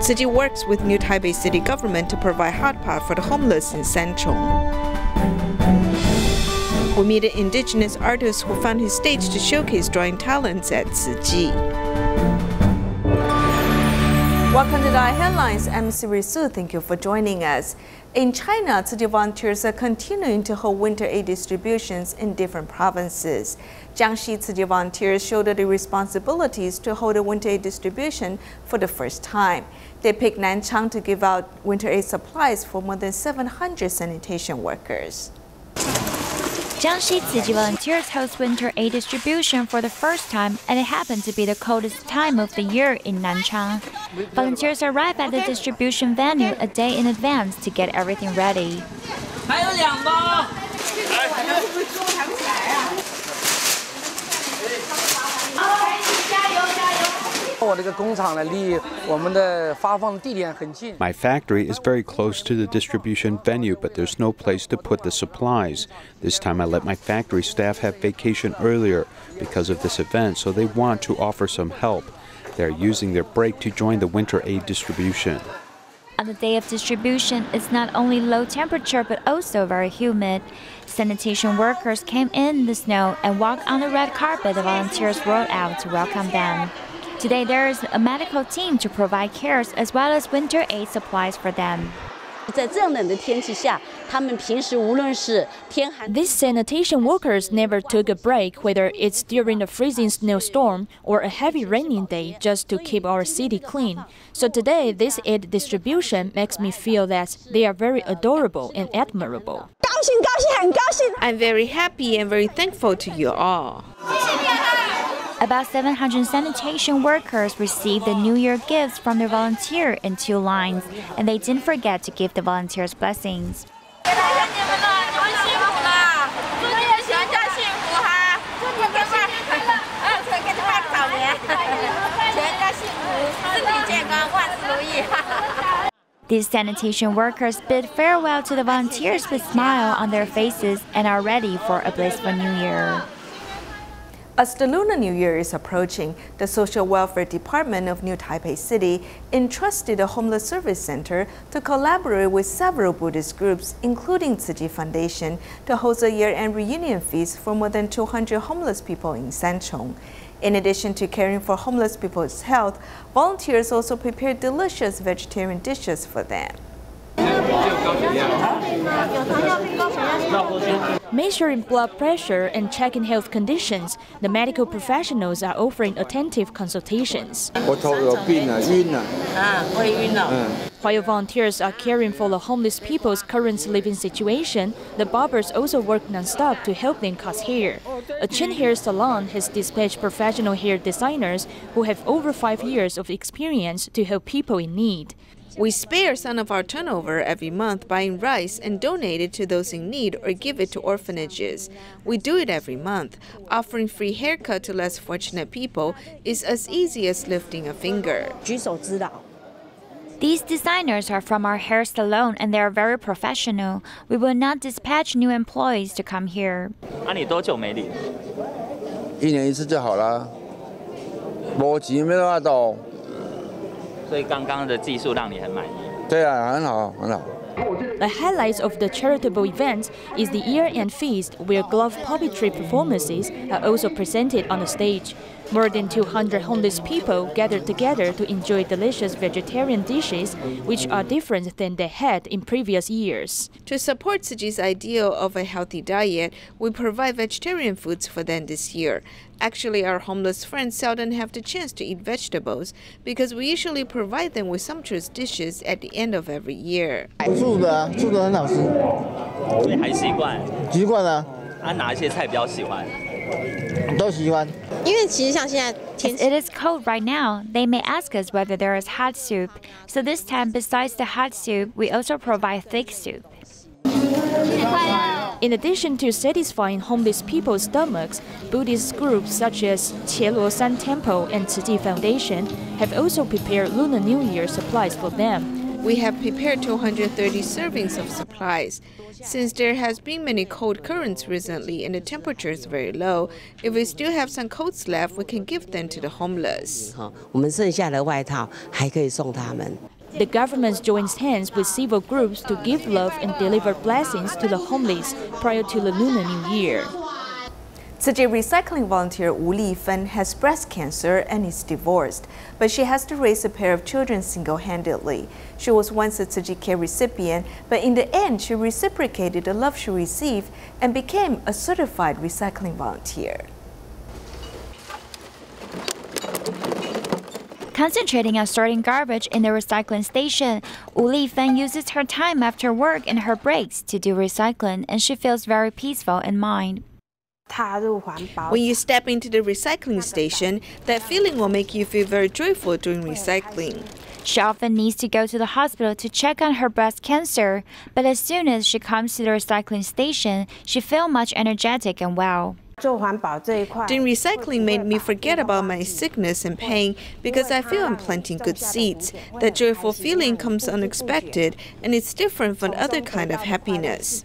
Tzu Chi works with new Taipei City government to provide hot pot for the homeless in Sanchong. We meet an indigenous artist who found his stage to showcase drawing talents at Tzu Chi. Welcome to DaAi Headlines. I'm Siri Su. Thank you for joining us. In China, Tzu Chi volunteers are continuing to hold winter aid distributions in different provinces. Jiangxi Tzu Chi volunteers shoulder the responsibilities to hold a winter aid distribution for the first time. They picked Sanchong to give out winter aid supplies for more than 700 sanitation workers. Jiangxi Tzu Chi volunteers host winter aid distribution for the first time, and it happened to be the coldest time of the year in Nanchang. Volunteers arrive at the distribution venue a day in advance to get everything ready. 我这个工厂呢，离我们的发放地点很近。 My factory is very close to the distribution venue, but there's no place to put the supplies. This time I let my factory staff have vacation earlier because of this event, so they want to offer some help. They're using their break to join the winter aid distribution. On the day of distribution, it's not only low temperature but also very humid. Sanitation workers came in the snow and walked on the red carpet the volunteers rolled out to welcome them. Today there is a medical team to provide cares as well as winter aid supplies for them. These sanitation workers never took a break, whether it's during a freezing snowstorm or a heavy raining day, just to keep our city clean. So today, this aid distribution makes me feel that they are very adorable and admirable. I'm very happy and very thankful to you all. About 700 sanitation workers received the New Year gifts from their volunteer in 2 lines, and they didn't forget to give the volunteers blessings. These sanitation workers bid farewell to the volunteers with a smile on their faces and are ready for a blissful New Year. As the Lunar New Year is approaching, the Social Welfare Department of New Taipei City entrusted a homeless service center to collaborate with several Buddhist groups, including Tzu Chi Foundation, to host a year-end reunion feast for more than 200 homeless people in Sanchong. In addition to caring for homeless people's health, volunteers also prepared delicious vegetarian dishes for them. Measuring blood pressure and checking health conditions, the medical professionals are offering attentive consultations. While volunteers are caring for the homeless people's current living situation, the barbers also work non-stop to help them cut hair. A Chin hair salon has dispatched professional hair designers who have over 5 years of experience to help people in need. We spare some of our turnover every month buying rice and donate it to those in need or give it to orphanages. We do it every month. Offering free haircut to less fortunate people is as easy as lifting a finger. These designers are from our hair salon and they are very professional. We will not dispatch new employees to come here. 你多久没理1年1次就好了，没钱没办法到。 所以刚刚的技术让你很满意。对啊，很好，很好。 The highlights of the charitable event is the year-end feast, where glove puppetry performances are also presented on the stage. More than 200 homeless people gathered together to enjoy delicious vegetarian dishes, which are different than they had in previous years. To support Tzu Chi's ideal of a healthy diet, we provide vegetarian foods for them this year. Actually, our homeless friends seldom have the chance to eat vegetables because we usually provide them with sumptuous dishes at the end of every year. 素的很好吃。你还习惯？习惯了。哪一些菜比较喜欢？都喜欢。因为其实像现在天气 It is cold right now. They may ask us whether there is hot soup. So this time, besides the hot soup, we also provide thick soup. In addition to satisfying homeless people's stomachs, Buddhist groups such as Qieluosan Temple and Tzu Chi Foundation have also prepared Lunar New Year supplies for them. We have prepared 230 servings of supplies. Since there has been many cold currents recently and the temperature is very low, if we still have some coats left, we can give them to the homeless. The government joins hands with civil groups to give love and deliver blessings to the homeless prior to the Lunar New Year. Tzu Chi recycling volunteer Wu Lifen has breast cancer and is divorced, but she has to raise a pair of children single-handedly. She was once a Tzu Chi care recipient, but in the end, she reciprocated the love she received and became a certified recycling volunteer. Concentrating on sorting garbage in the recycling station, Wu Lifen uses her time after work and her breaks to do recycling, and she feels very peaceful in mind. When you step into the recycling station, that feeling will make you feel very joyful during recycling. She often needs to go to the hospital to check on her breast cancer, but as soon as she comes to the recycling station, she feels much energetic and well. Doing recycling made me forget about my sickness and pain because I feel I'm planting good seeds. That joyful feeling comes unexpected, and it's different from other kind of happiness.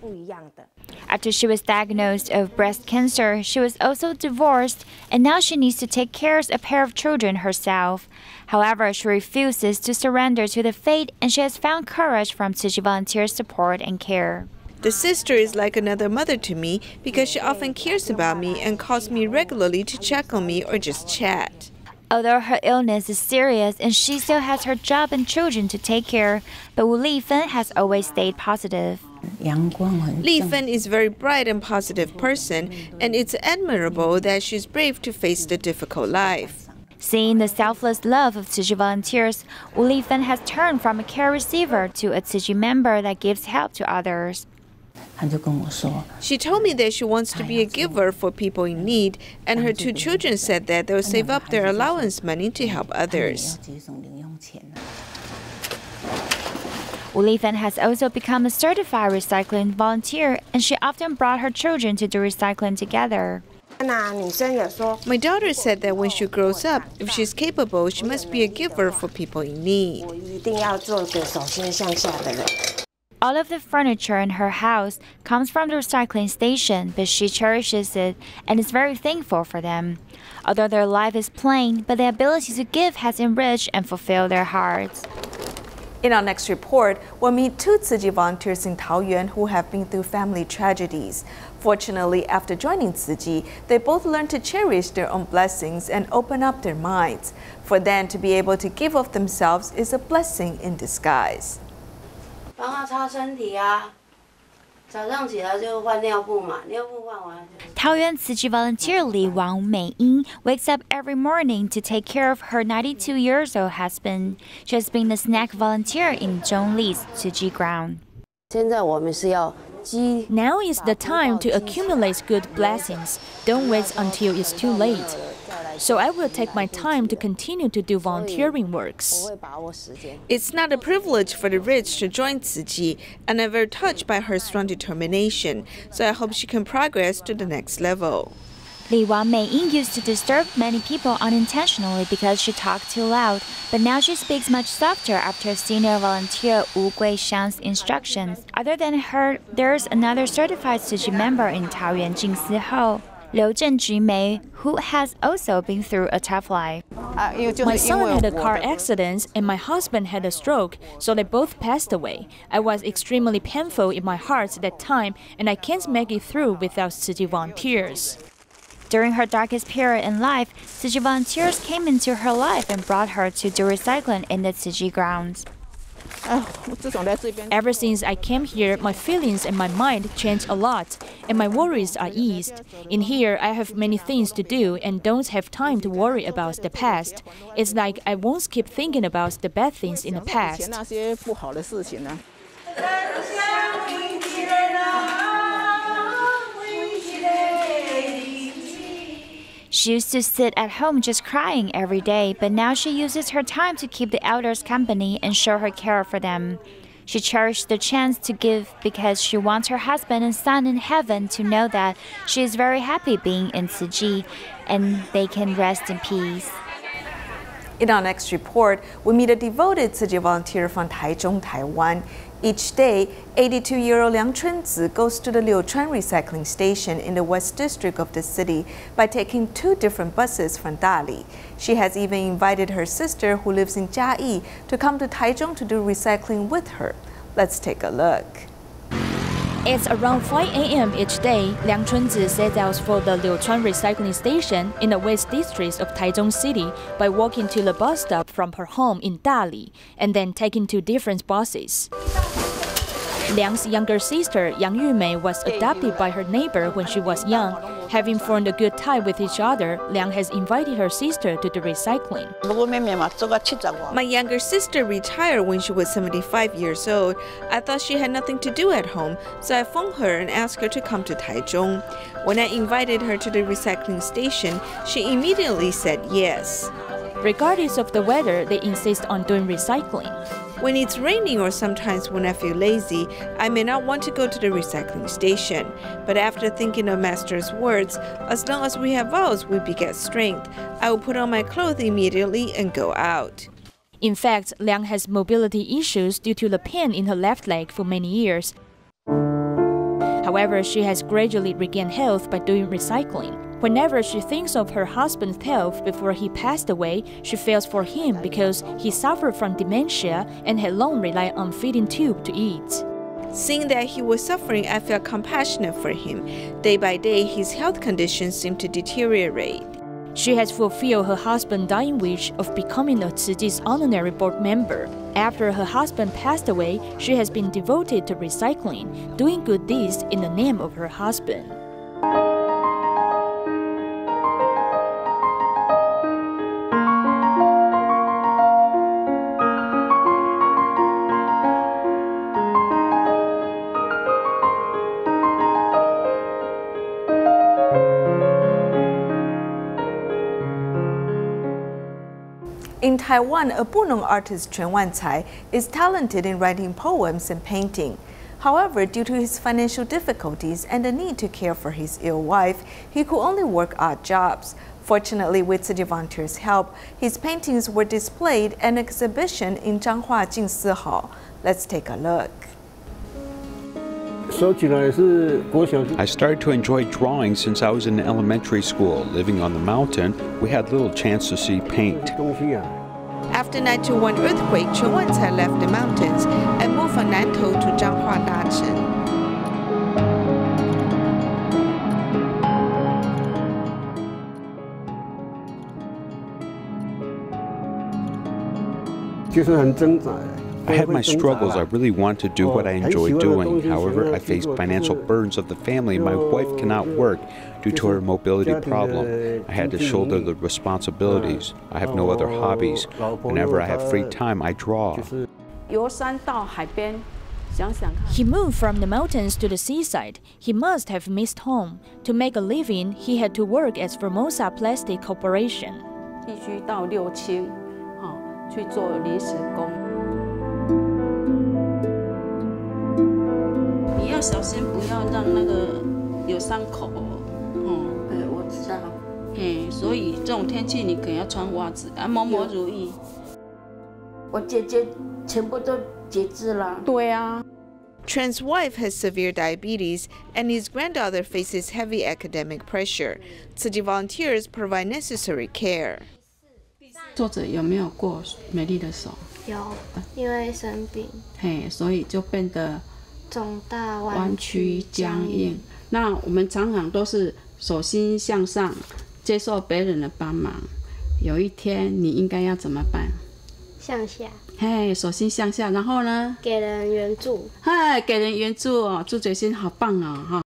After she was diagnosed of breast cancer, she was also divorced, and now she needs to take care of a pair of children herself. However, she refuses to surrender to the fate, and she has found courage from Tzu Chi volunteer support and care. The sister is like another mother to me because she often cares about me and calls me regularly to check on me or just chat. Although her illness is serious and she still has her job and children to take care, but Wu Lifen has always stayed positive. Lifen is a very bright and positive person, and it's admirable that she's brave to face the difficult life. Seeing the selfless love of Tzu Chi volunteers, Wu Lifen has turned from a care receiver to a Tzu Chi member that gives help to others. She told me that she wants to be a giver for people in need, and her two children said that they'll save up their allowance money to help others. Wu Lifen has also become a certified recycling volunteer, and she often brought her children to do recycling together. My daughter said that when she grows up, if she's capable, she must be a giver for people in need. All of the furniture in her house comes from the recycling station, but she cherishes it and is very thankful for them. Although their life is plain, but the ability to give has enriched and fulfilled their hearts. In our next report, we'll meet two Tzu Chi volunteers in Taoyuan who have been through family tragedies. Fortunately, after joining Tzu Chi, they both learned to cherish their own blessings and open up their minds. For them to be able to give of themselves is a blessing in disguise. 帮他擦身体啊，早上起来就换尿布嘛，尿布换完。Taoyuan Tzu Chi volunteer Li Wang Meiying wakes up every morning to take care of her 92-year-old husband. She has been the snack volunteer in Zhongli's Tzu Chi ground. 现在我们是要积。Now is the time to accumulate good blessings. Don't wait until it's too late. So I will take my time to continue to do volunteering works. It's not a privilege for the rich to join Tzu Chi, and I'm very touched by her strong determination, so I hope she can progress to the next level. Li Wang Meiying used to disturb many people unintentionally because she talked too loud, but now she speaks much softer after senior volunteer Wu Guishan's instructions. Other than her, there's another certified Tzu Chi member in Taoyuan Jingsi Hou, Liu Zhenjumei, who has also been through a tough life. My son had a car accident and my husband had a stroke, so they both passed away. I was extremely painful in my heart at that time, and I can't make it through without Tzu Chi volunteers. During her darkest period in life, Tzu Chi volunteers came into her life and brought her to do recycling in the Tzu Chi grounds. Ever since I came here, my feelings and my mind changed a lot, and my worries are eased. In here, I have many things to do and don't have time to worry about the past. It's like I won't keep thinking about the bad things in the past. She used to sit at home just crying every day, but now she uses her time to keep the elders company and show her care for them. She cherished the chance to give because she wants her husband and son in heaven to know that she is very happy being in Tzu Chi and they can rest in peace. In our next report, we meet a devoted Tzu Chi volunteer from Taichung, Taiwan. Each day, 82-year-old Liang Chunzi goes to the Liuchuan recycling station in the West District of the city by taking 2 different buses from Dali. She has even invited her sister, who lives in Jiayi, to come to Taichung to do recycling with her. Let's take a look. It's around 5 a.m. each day. Liang Chunzi sets out for the Liuchuan recycling station in the West District of Taichung City by walking to the bus stop from her home in Dali and then taking 2 different buses. Liang's younger sister, Yang Yumei, was adopted by her neighbor when she was young. Having formed a good tie with each other, Liang has invited her sister to do recycling. My younger sister retired when she was 75 years old. I thought she had nothing to do at home, so I phoned her and asked her to come to Taichung. When I invited her to the recycling station, she immediately said yes. Regardless of the weather, they insist on doing recycling. When it's raining or sometimes when I feel lazy, I may not want to go to the recycling station. But after thinking of Master's words, as long as we have vows, we beget strength, I will put on my clothes immediately and go out. In fact, Liang has mobility issues due to the pain in her left leg for many years. However, she has gradually regained health by doing recycling. Whenever she thinks of her husband's health before he passed away, she feels for him because he suffered from dementia and had long relied on feeding tube to eat. Seeing that he was suffering, I felt compassionate for him. Day by day, his health condition seemed to deteriorate. She has fulfilled her husband's dying wish of becoming a Tzu Chi's honorary board member. After her husband passed away, she has been devoted to recycling, doing good deeds in the name of her husband. In Taiwan, a Bunong artist Chen Wancai is talented in writing poems and painting. However, due to his financial difficulties and the need to care for his ill wife, he could only work odd jobs. Fortunately, with Tzu Chi volunteers' help, his paintings were displayed at an exhibition in Zhanghua Jingsi Hall. Let's take a look. I started to enjoy drawing since I was in elementary school. Living on the mountain, we had little chance to see paint. After 9/11 earthquake, Chen Wancai left the mountains and moved from Nantou to Zhanghua Dacheng. I had my struggles. I really want to do what I enjoy doing. However, I faced financial burdens of the family. My wife cannot work due to her mobility problem. I had to shoulder the responsibilities. I have no other hobbies. Whenever I have free time, I draw. He moved from the mountains to the seaside. He must have missed home. To make a living, he had to work at Formosa Plastic Corporation. 必须到6轻，去做临时工。你要小心，不要让那个有伤口哦。我知道。所以这种天气你可能要穿袜子啊，抹乳液。我姐姐全部都截肢了。对啊。 Chen's wife has severe diabetes, and his granddaughter faces heavy academic pressure. Tzu Chi volunteers provide necessary care. 作者有没有过美丽的手？有，因为生病。所以就变得肿大、弯曲、僵硬。那我们常常都是手心向上，接受别人的帮忙。有一天你应该要怎么办？向下。手心向下，然后呢？给人援助。给人援助哦，助嘴心好棒哦，哈。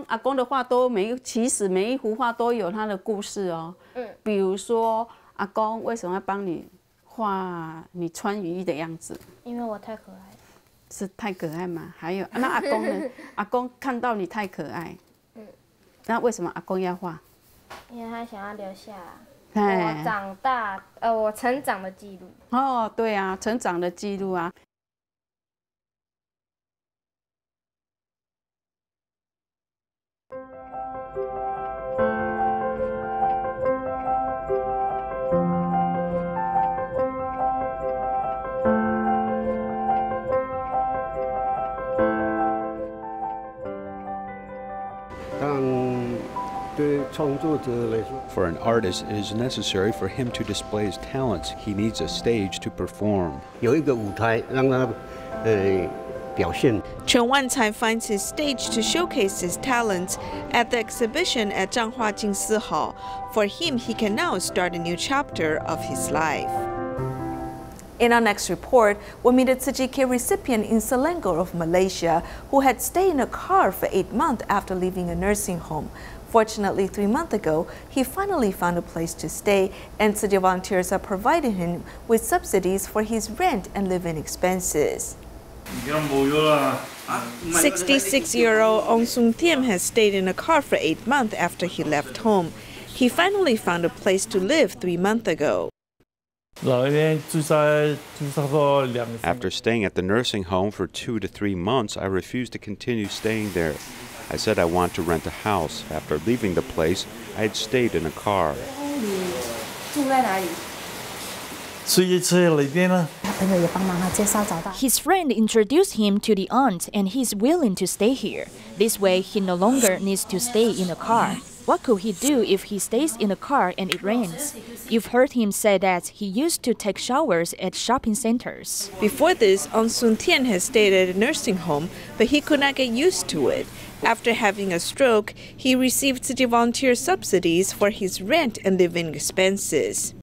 阿公的画都其实每一幅画都有他的故事哦。比如说阿公为什么要帮你画你穿雨衣的样子？因为我太可爱。是太可爱吗？还有那阿公呢？阿公看到你太可爱。那为什么阿公要画？因为他想要留下我成长的记录。哦，对啊，成长的记录啊。For an artist, it is necessary for him to display his talents. He needs a stage to perform. Chen Wancai finds his stage to showcase his talents at the exhibition at Zhanghua Jingsi Hall. For him, he can now start a new chapter of his life. In our next report, we'll meet a Tzu Chi recipient in Selangor of Malaysia who had stayed in a car for 8 months after leaving a nursing home. Fortunately, 3 months ago, he finally found a place to stay, and Tzu Chi volunteers are providing him with subsidies for his rent and living expenses. 66-year-old Ong Sung Tiem has stayed in a car for 8 months after he left home. He finally found a place to live 3 months ago. After staying at the nursing home for 2 to 3 months, I refused to continue staying there. I said I want to rent a house. After leaving the place, I had stayed in a car. His friend introduced him to the aunt, and he's willing to stay here. This way, he no longer needs to stay in a car. What could he do if he stays in a car and it rains? You've heard him say that he used to take showers at shopping centers. Before this, Ong Sun Tien has stayed at a nursing home, but he could not get used to it. After having a stroke, he received Tzu Chi volunteer subsidies for his rent and living expenses.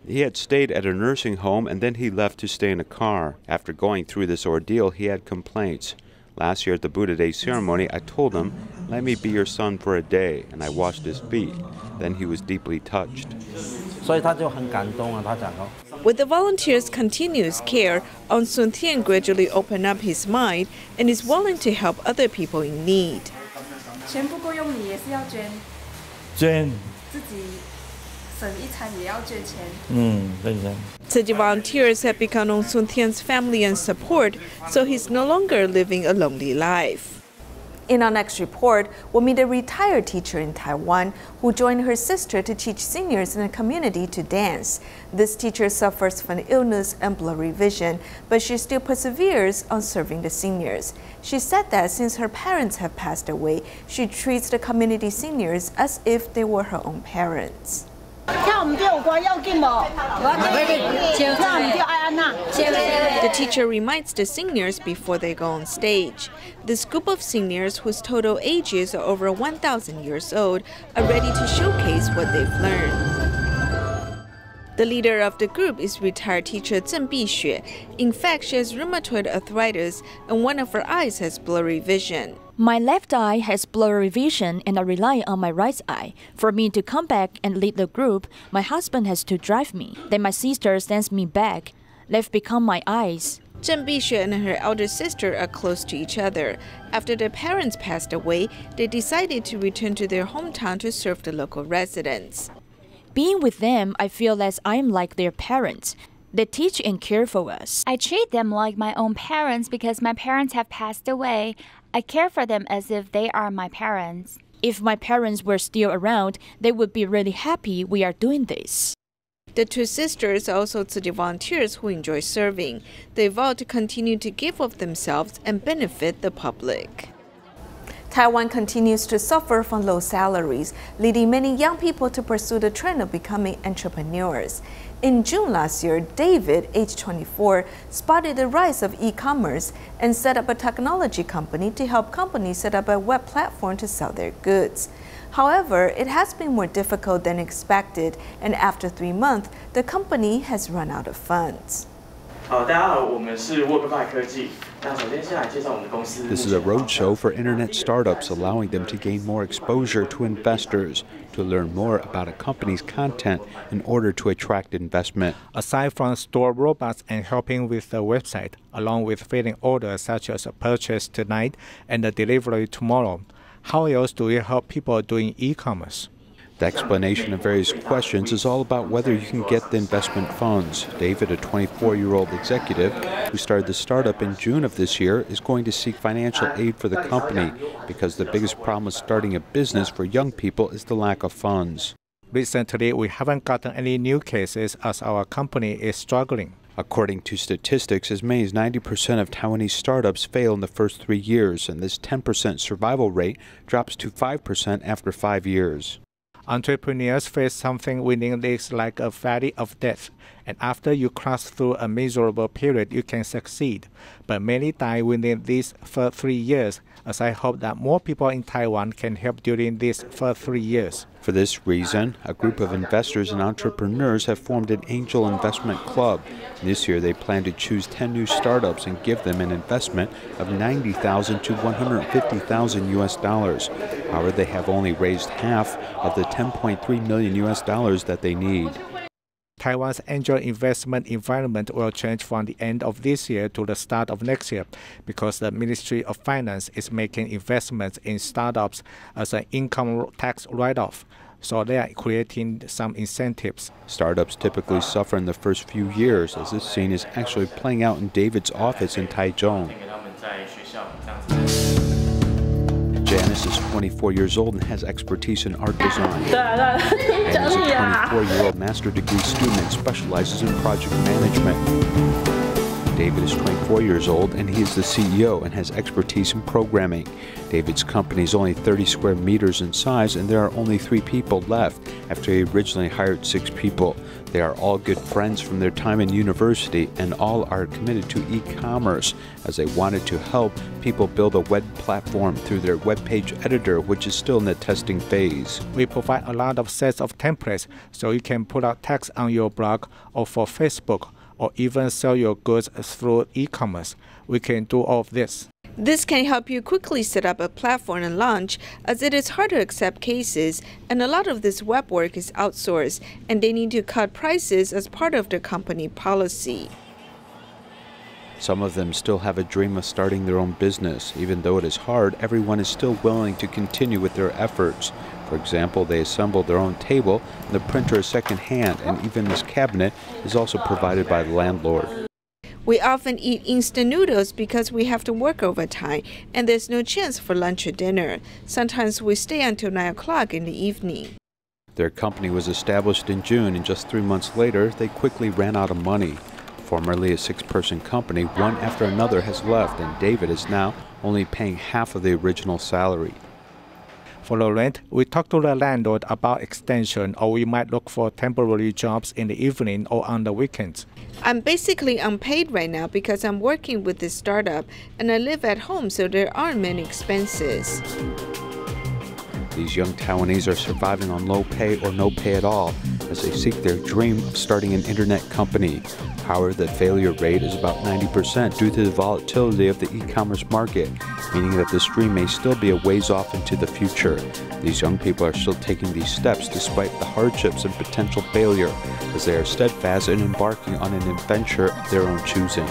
He had stayed at a nursing home and then he left to stay in a car. After going through this ordeal, he had complaints. Last year at the Buddha Day ceremony, I told him, "Let me be your son for a day," and I washed his feet. Then he was deeply touched. With the volunteers' continuous care, Ong Sun Tien gradually opened up his mind and is willing to help other people in need. Tzu Chi volunteers have become Ong Sun Tien's family and support, so he's no longer living a lonely life. In our next report, we'll meet a retired teacher in Taiwan who joined her sister to teach seniors in a community to dance. This teacher suffers from illness and blurry vision, but she still perseveres on serving the seniors. She said that since her parents have passed away, she treats the community seniors as if they were her own parents. The teacher reminds the seniors before they go on stage. This group of seniors, whose total ages are over 1,000 years old, are ready to showcase what they've learned. The leader of the group is retired teacher Zheng Bixue. In fact, she has rheumatoid arthritis and one of her eyes has blurry vision. My left eye has blurry vision and I rely on my right eye. For me to come back and lead the group, my husband has to drive me. Then my sister sends me back. They've become my eyes. Zheng Bixue and her elder sister are close to each other. After their parents passed away, they decided to return to their hometown to serve the local residents. Being with them, I feel as I am like their parents. They teach and care for us. I treat them like my own parents because my parents have passed away. I care for them as if they are my parents. If my parents were still around, they would be really happy we are doing this. The two sisters are also Tzu Chi volunteers who enjoy serving. They vow to continue to give of themselves and benefit the public. Taiwan continues to suffer from low salaries, leading many young people to pursue the trend of becoming entrepreneurs. In June last year, David, age 24, spotted the rise of e-commerce and set up a technology company to help companies set up a web platform to sell their goods. However, it has been more difficult than expected, and after 3 months, the company has run out of funds. This is a roadshow for internet startups, allowing them to gain more exposure to investors, to learn more about a company's content in order to attract investment. Aside from store robots and helping with the website, along with filling orders such as a purchase tonight and a delivery tomorrow, how else do you help people doing e-commerce? The explanation of various questions is all about whether you can get the investment funds. David, a 24-year-old executive who started the startup in June of this year, is going to seek financial aid for the company because the biggest problem with starting a business for young people is the lack of funds. Recently, we haven't gotten any new cases as our company is struggling. According to statistics, as many as 90% of Taiwanese startups fail in the first 3 years, and this 10% survival rate drops to 5% after 5 years. Entrepreneurs face something within this like a valley of death, and after you cross through a miserable period, you can succeed. But many die within these first 3 years, as I hope that more people in Taiwan can help during these first 3 years. For this reason, a group of investors and entrepreneurs have formed an angel investment club. This year, they plan to choose 10 new startups and give them an investment of $90,000 to $150,000 US. However, they have only raised half of the $10.3 million US that they need. Taiwan's angel investment environment will change from the end of this year to the start of next year because the Ministry of Finance is making investments in startups as an income tax write-off. So they are creating some incentives. Startups typically suffer in the first few years, as this scene is actually playing out in David's office in Taichung. Janice is 24 years old and has expertise in art design. And is a 24-year-old master degree student and specializes in project management. David is 24 years old and he is the CEO and has expertise in programming. David's company is only 30 square meters in size and there are only 3 people left after he originally hired 6 people. They are all good friends from their time in university and all are committed to e-commerce as they wanted to help people build a web platform through their web page editor, which is still in the testing phase. We provide a lot of sets of templates so you can put out text on your blog or for Facebook, or even sell your goods through e-commerce. We can do all of this. This can help you quickly set up a platform and launch, as it is hard to accept cases, and a lot of this web work is outsourced, and they need to cut prices as part of their company policy. Some of them still have a dream of starting their own business. Even though it is hard, everyone is still willing to continue with their efforts. For example, they assembled their own table, and the printer is second-hand, and even this cabinet is also provided by the landlord. We often eat instant noodles because we have to work overtime, and there's no chance for lunch or dinner. Sometimes we stay until 9 o'clock in the evening. Their company was established in June, and just 3 months later, they quickly ran out of money. Formerly a 6-person company, one after another has left, and David is now only paying half of the original salary. For the rent, we talk to the landlord about extension, or we might look for temporary jobs in the evening or on the weekends. I'm basically unpaid right now because I'm working with this startup and I live at home, so there aren't many expenses. These young Taiwanese are surviving on low pay or no pay at all as they seek their dream of starting an internet company. However, the failure rate is about 90% due to the volatility of the e-commerce market, meaning that this dream may still be a ways off into the future. These young people are still taking these steps despite the hardships and potential failure, as they are steadfast in embarking on an adventure of their own choosing.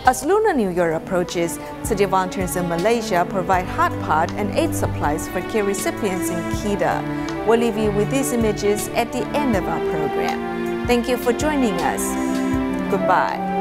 As Lunar New Year approaches, Tzu Chi volunteers in Malaysia provide hot pot and aid supplies for care recipients in Kedah. We'll leave you with these images at the end of our program. Thank you for joining us. Goodbye.